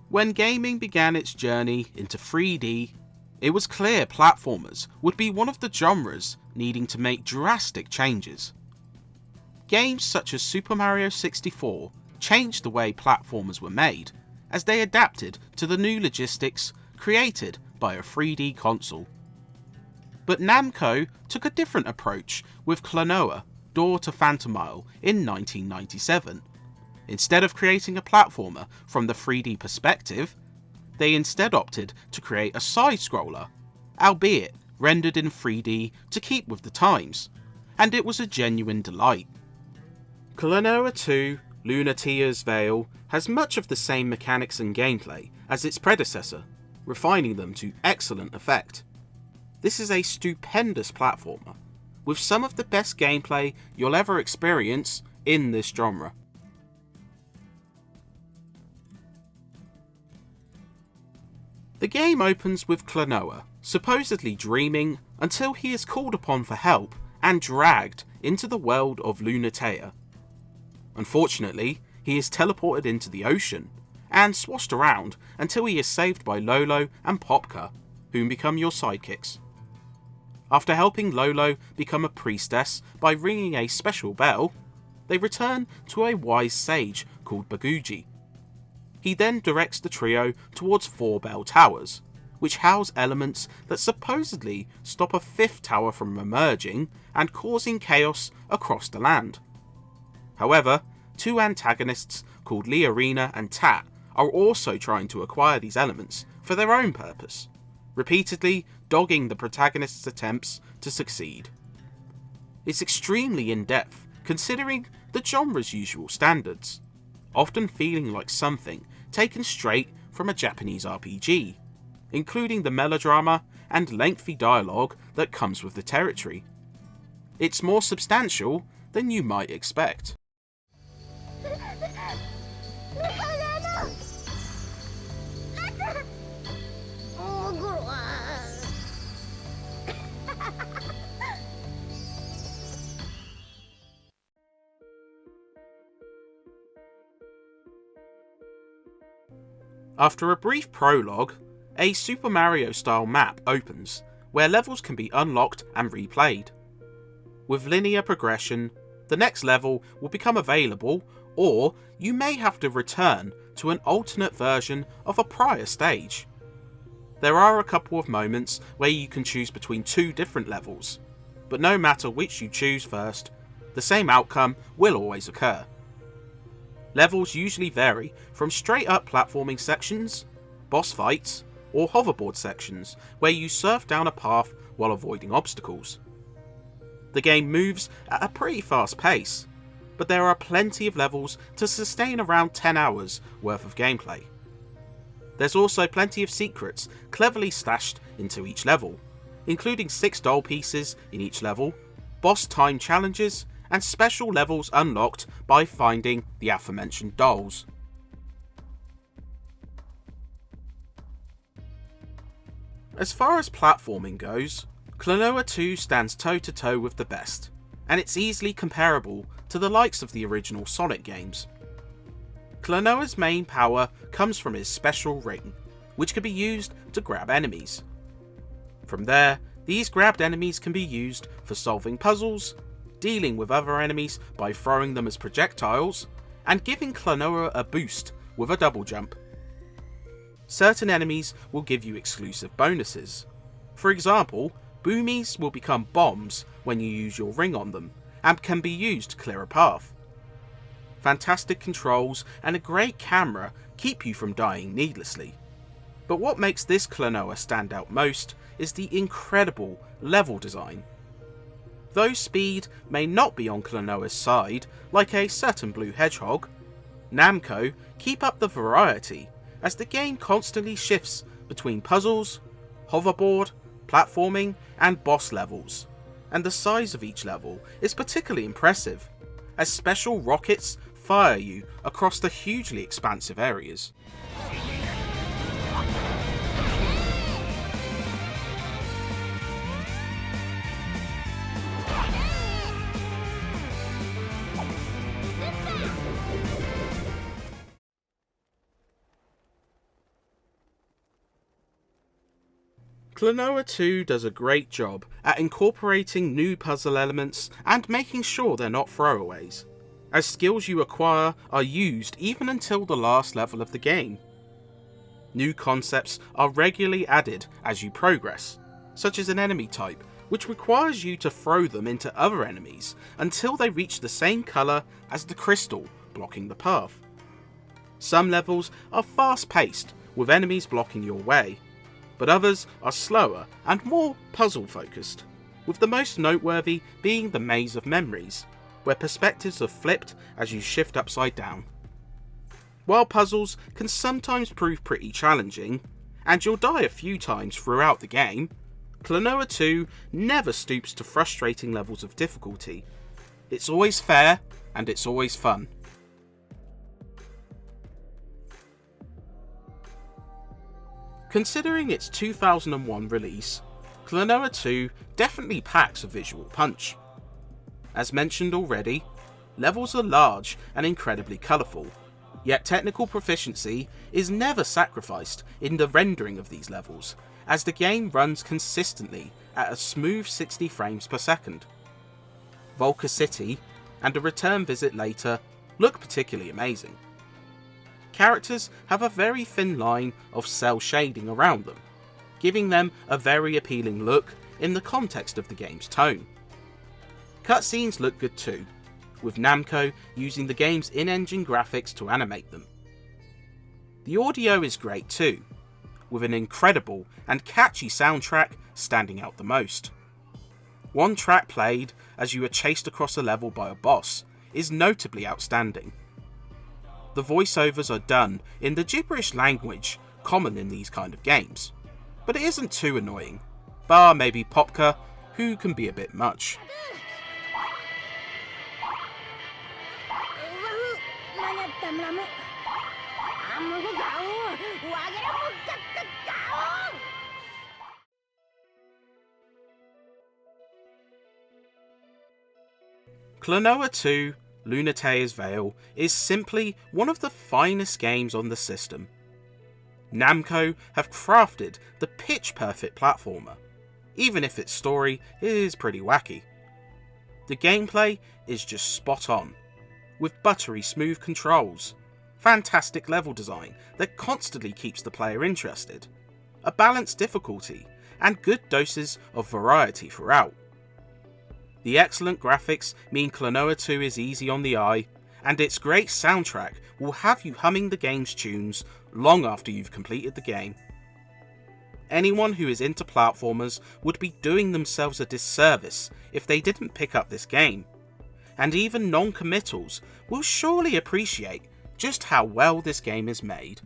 When gaming began its journey into 3D, it was clear platformers would be one of the genres needing to make drastic changes. Games such as Super Mario 64 changed the way platformers were made, as they adapted to the new logistics created by a 3D console. But Namco took a different approach with Klonoa, Door to Phantomile in 1997. Instead of creating a platformer from the 3D perspective, they instead opted to create a side-scroller, albeit rendered in 3D to keep with the times, and it was a genuine delight. Klonoa 2 Lunatea's Veil has much of the same mechanics and gameplay as its predecessor, refining them to excellent effect. This is a stupendous platformer, with some of the best gameplay you'll ever experience in this genre. The game opens with Klonoa supposedly dreaming until he is called upon for help and dragged into the world of Lunatea. Unfortunately, he is teleported into the ocean and swashed around until he is saved by Lolo and Popka, whom become your sidekicks. After helping Lolo become a priestess by ringing a special bell, they return to a wise sage called Baguji. He then directs the trio towards 4 bell towers, which house elements that supposedly stop a 5th tower from emerging and causing chaos across the land. However, 2 antagonists called Liarina and Tat are also trying to acquire these elements for their own purpose, repeatedly dogging the protagonist's attempts to succeed. It's extremely in-depth considering the genre's usual standards, often feeling like something taken straight from a Japanese RPG, including the melodrama and lengthy dialogue that comes with the territory. It's more substantial than you might expect. After a brief prologue, a Super Mario-style map opens, where levels can be unlocked and replayed. With linear progression, the next level will become available, or you may have to return to an alternate version of a prior stage. There are a couple of moments where you can choose between 2 different levels, but no matter which you choose first, the same outcome will always occur. Levels usually vary from straight up platforming sections, boss fights, or hoverboard sections where you surf down a path while avoiding obstacles. The game moves at a pretty fast pace, but there are plenty of levels to sustain around 10 hours worth of gameplay. There's also plenty of secrets cleverly stashed into each level, including 6 doll pieces in each level, boss time challenges, and special levels unlocked by finding the aforementioned dolls. As far as platforming goes, Klonoa 2 stands toe-to-toe with the best, and it's easily comparable to the likes of the original Sonic games. Klonoa's main power comes from his special ring, which can be used to grab enemies. From there, these grabbed enemies can be used for solving puzzles, dealing with other enemies by throwing them as projectiles, and giving Klonoa a boost with a double jump. Certain enemies will give you exclusive bonuses. For example, boomies will become bombs when you use your ring on them, and can be used to clear a path. Fantastic controls and a great camera keep you from dying needlessly. But what makes this Klonoa stand out most is the incredible level design. Though speed may not be on Klonoa's side, like a certain blue hedgehog, Namco keep up the variety as the game constantly shifts between puzzles, hoverboard, platforming, and boss levels, and the size of each level is particularly impressive, as special rockets fire you across the hugely expansive areas. Klonoa 2 does a great job at incorporating new puzzle elements and making sure they're not throwaways, as skills you acquire are used even until the last level of the game. New concepts are regularly added as you progress, such as an enemy type, which requires you to throw them into other enemies until they reach the same colour as the crystal blocking the path. Some levels are fast paced with enemies blocking your way, but others are slower and more puzzle focused, with the most noteworthy being the Maze of Memories, where perspectives are flipped as you shift upside down. While puzzles can sometimes prove pretty challenging, and you'll die a few times throughout the game, Klonoa 2 never stoops to frustrating levels of difficulty. It's always fair, and it's always fun. Considering its 2001 release, Klonoa 2 definitely packs a visual punch. As mentioned already, levels are large and incredibly colourful, yet technical proficiency is never sacrificed in the rendering of these levels, as the game runs consistently at a smooth 60 frames per second. Volca City, and a return visit later, look particularly amazing. Characters have a very thin line of cel shading around them, giving them a very appealing look in the context of the game's tone. Cutscenes look good too, with Namco using the game's in-engine graphics to animate them. The audio is great too, with an incredible and catchy soundtrack standing out the most. One track played as you are chased across a level by a boss is notably outstanding. The voiceovers are done in the gibberish language common in these kind of games, but it isn't too annoying, bar maybe Popka, who can be a bit much. Klonoa 2 Lunatea's Veil is simply one of the finest games on the system. Namco have crafted the pitch-perfect platformer, even if its story is pretty wacky. The gameplay is just spot on, with buttery smooth controls, fantastic level design that constantly keeps the player interested, a balanced difficulty, and good doses of variety throughout. The excellent graphics mean Klonoa 2 is easy on the eye, and its great soundtrack will have you humming the game's tunes long after you've completed the game. Anyone who is into platformers would be doing themselves a disservice if they didn't pick up this game, and even non-committals will surely appreciate just how well this game is made.